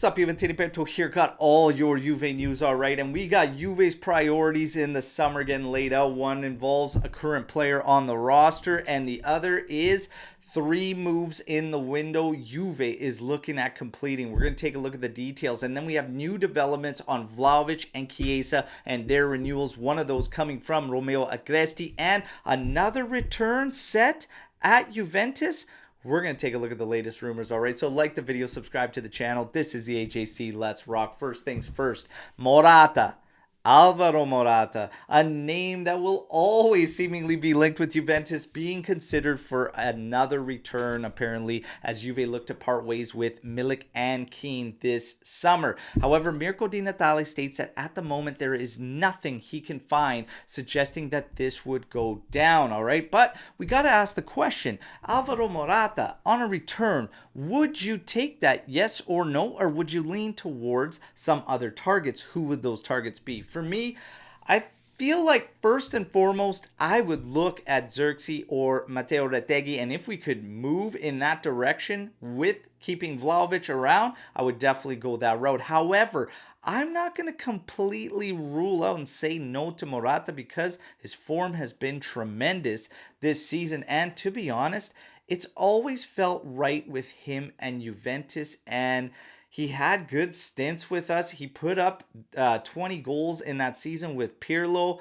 What's up, Alberto here. Got all your Juve news, all right. And we got Juve's priorities in the summer getting laid out. One involves a current player on the roster, and the other is three moves in the window Juve is looking at completing. We're going to take a look at the details. And then we have new developments on Vlahovic and Chiesa and their renewals. One of those coming from Romeo Agresti, and another return set at Juventus. We're going to take a look at the latest rumors, all right? So like the video, subscribe to the channel. This is the AJC. Let's rock. First things first, Morata. Alvaro Morata, a name that will always seemingly be linked with Juventus, being considered for another return, apparently, as Juve look to part ways with Milik and Keane this summer. However, Mirko Di Natale states that at the moment there is nothing he can find suggesting that this would go down, all right? But we got to ask the question, Alvaro Morata on a return, would you take that, yes or no, or would you lean towards some other targets? Who would those targets be? For me, I feel like first and foremost, I would look at Xerxes or Matteo Retegui, and if we could move in that direction with keeping Vlahovic around, I would definitely go that route. However, I'm not going to completely rule out and say no to Morata because his form has been tremendous this season, and to be honest, it's always felt right with him and Juventus, and he had good stints with us. He put up 20 goals in that season with Pirlo.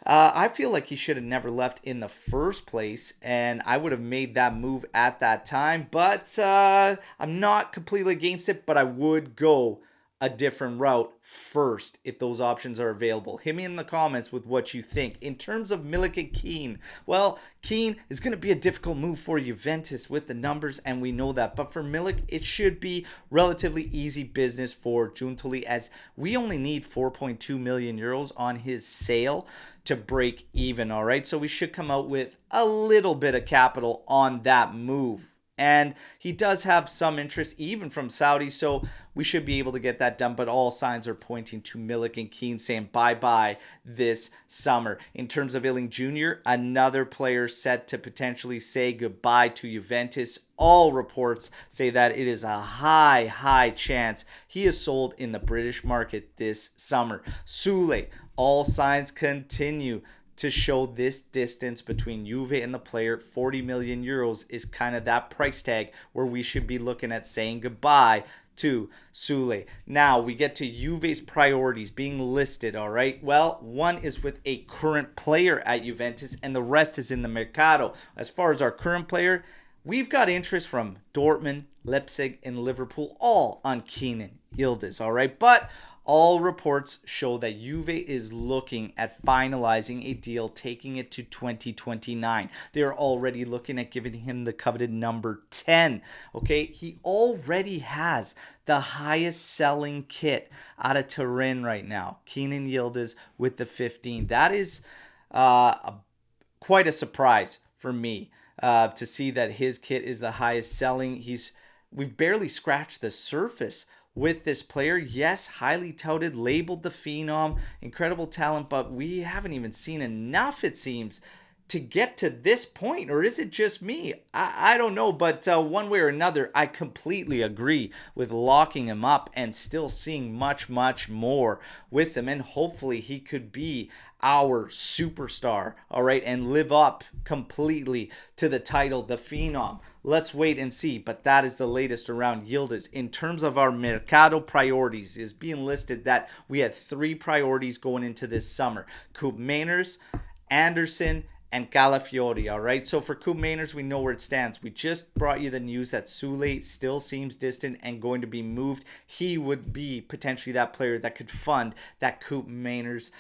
I feel like he should have never left in the first place, and I would have made that move at that time. But I'm not completely against it, but I would go a different route first if those options are available. Hit me in the comments with what you think. In terms of Milik and Keane, well, Keane is going to be a difficult move for Juventus with the numbers, and we know that. But for Milik, it should be relatively easy business for Giuntoli, as we only need 4.2 million euros on his sale to break even, all right? So we should come out with a little bit of capital on that move. And he does have some interest even from Saudi, so we should be able to get that done. But all signs are pointing to Milik and Keane saying bye-bye this summer. In terms of Yildiz Jr., another player set to potentially say goodbye to Juventus. All reports say that it is a high chance he is sold in the British market this summer. Sule, all signs continue to show this distance between Juve and the player. 40 million euros is kind of that price tag where we should be looking at saying goodbye to Sule. Now we get to Juve's priorities being listed, all right? Well, one is with a current player at Juventus and the rest is in the Mercato. As far as our current player, we've got interest from Dortmund, Leipzig, and Liverpool, all on Keane Yildiz, all right? But all reports show that Juve is looking at finalizing a deal, taking it to 2029. They are already looking at giving him the coveted number 10. Okay, he already has the highest selling kit out of Turin right now. Keane Yildiz with the 15. That is quite a surprise for me to see that his kit is the highest selling. We've barely scratched the surface with this player. Yes, highly touted, labeled the phenom, incredible talent, but we haven't even seen enough, it seems, to get to this point. Or is it just me? I don't know, but one way or another, I completely agree with locking him up and still seeing much more with him, and hopefully he could be our superstar, all right, and live up completely to the title, the phenom. Let's wait and see, but that is the latest around Yildiz. In terms of our Mercato priorities, is being listed that we had three priorities going into this summer: Koop Mainers, Anderson, and Calafiori, all right? So for Koop Mainers, we know where it stands. We just brought you the news that Sule still seems distant and going to be moved. He would be potentially that player that could fund that Koop Mainers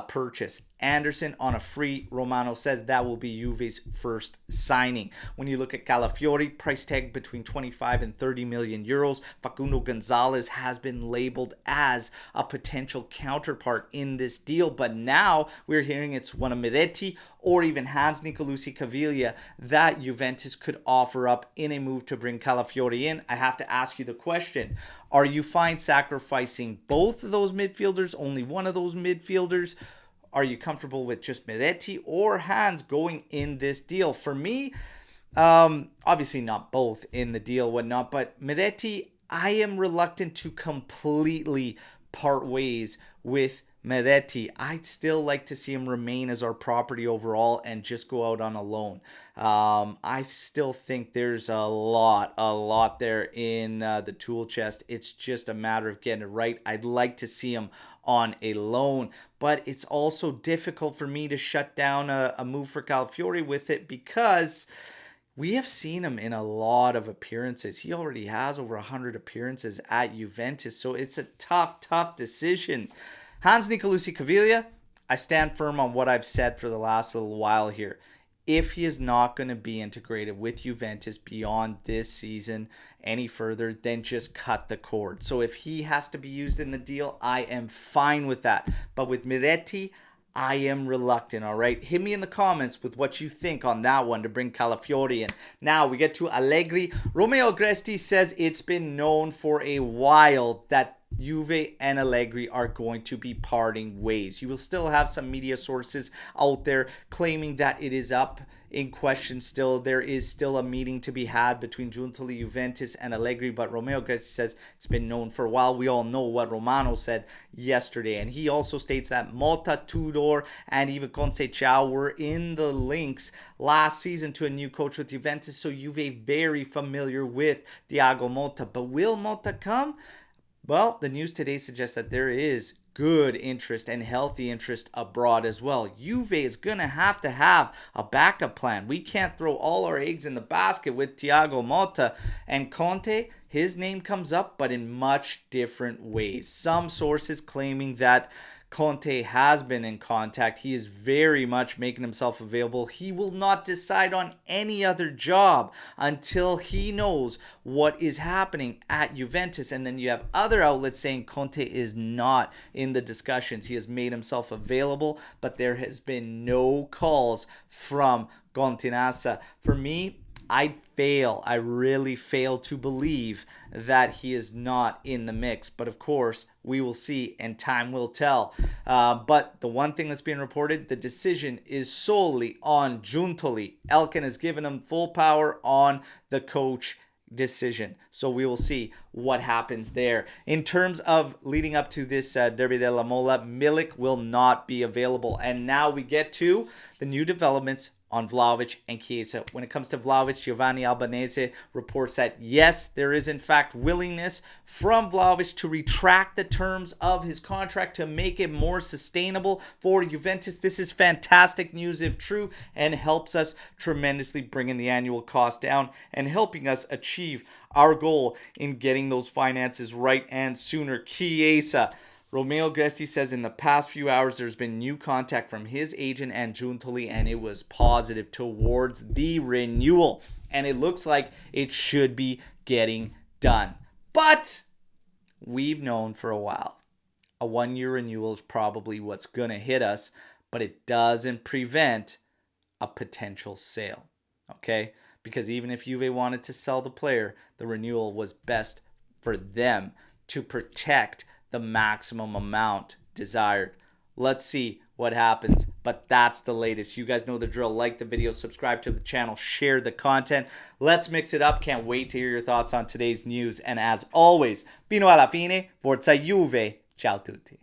purchase. Anderson on a free, Romano says that will be Juve's first signing. When you look at Calafiori, price tag between 25 and 30 million euros. Facundo Gonzalez has been labeled as a potential counterpart in this deal, but now we're hearing it's one of Miretti or even Hans Nicolucci Caviglia that Juventus could offer up in a move to bring Calafiori in. I have to ask you the question: are you fine sacrificing both of those midfielders, only one of those midfielders? Are you comfortable with just Miretti or Hans going in this deal? For me, obviously not both in the deal, whatnot, but Miretti, I am reluctant to completely part ways with Meretti. I'd still like to see him remain as our property overall and just go out on a loan. I still think there's a lot there in the tool chest. It's just a matter of getting it right. I'd like to see him on a loan, but it's also difficult for me to shut down a move for Calafiori with it because we have seen him in a lot of appearances. He already has over 100 appearances at Juventus, so it's a tough decision. Hans Nicolucci Caviglia, I stand firm on what I've said for the last little while here. If he is not going to be integrated with Juventus beyond this season any further, then just cut the cord. So if he has to be used in the deal, I am fine with that. But with Miretti, I am reluctant, all right? Hit me in the comments with what you think on that one to bring Calafiori in. Now we get to Allegri. Romeo Agresti says it's been known for a while that Juve and Allegri are going to be parting ways. You will still have some media sources out there claiming that it is up in question still. There is still a meeting to be had between Giuntoli, Juventus, and Allegri, but Romeo Agresti says it's been known for a while. We all know what Romano said yesterday, and he also states that Motta, Tudor, and even Conceição were in the links last season to a new coach with Juventus, so Juve very familiar with Thiago Motta. But will Motta come? Well, the news today suggests that there is good interest and healthy interest abroad as well. Juve is going to have a backup plan. We can't throw all our eggs in the basket with Thiago Motta. And Conte, his name comes up, but in much different ways. Some sources claiming that Conte has been in contact. He is very much making himself available. He will not decide on any other job until he knows what is happening at Juventus. And then you have other outlets saying Conte is not in the discussions. He has made himself available, but there has been no calls from Gontinassa. For me, I really fail to believe that he is not in the mix. But of course, we will see and time will tell. But the one thing that's being reported, the decision is solely on Giuntoli. Elkan has given him full power on the coach decision. So we will see what happens there. In terms of leading up to this Derby della Mola, Milik will not be available. And now we get to the new developments on Vlahovic and Chiesa. When it comes to Vlahovic, Giovanni Albanese reports that yes, there is in fact willingness from Vlahovic to retract the terms of his contract to make it more sustainable for Juventus. This is fantastic news if true, and helps us tremendously bringing the annual cost down and helping us achieve our goal in getting those finances right and sooner. Chiesa. Romeo Agresti says in the past few hours there's been new contact from his agent and Giuntoli, and it was positive towards the renewal. And it looks like it should be getting done. But we've known for a while a 1-year renewal is probably what's going to hit us, but it doesn't prevent a potential sale. Okay? Because even if Juve wanted to sell the player, the renewal was best for them to protect the maximum amount desired. Let's see what happens, but that's the latest. You guys know the drill. Like the video, subscribe to the channel, share the content. Let's mix it up. Can't wait to hear your thoughts on today's news. And as always, fino alla fine, forza Juve. Ciao tutti.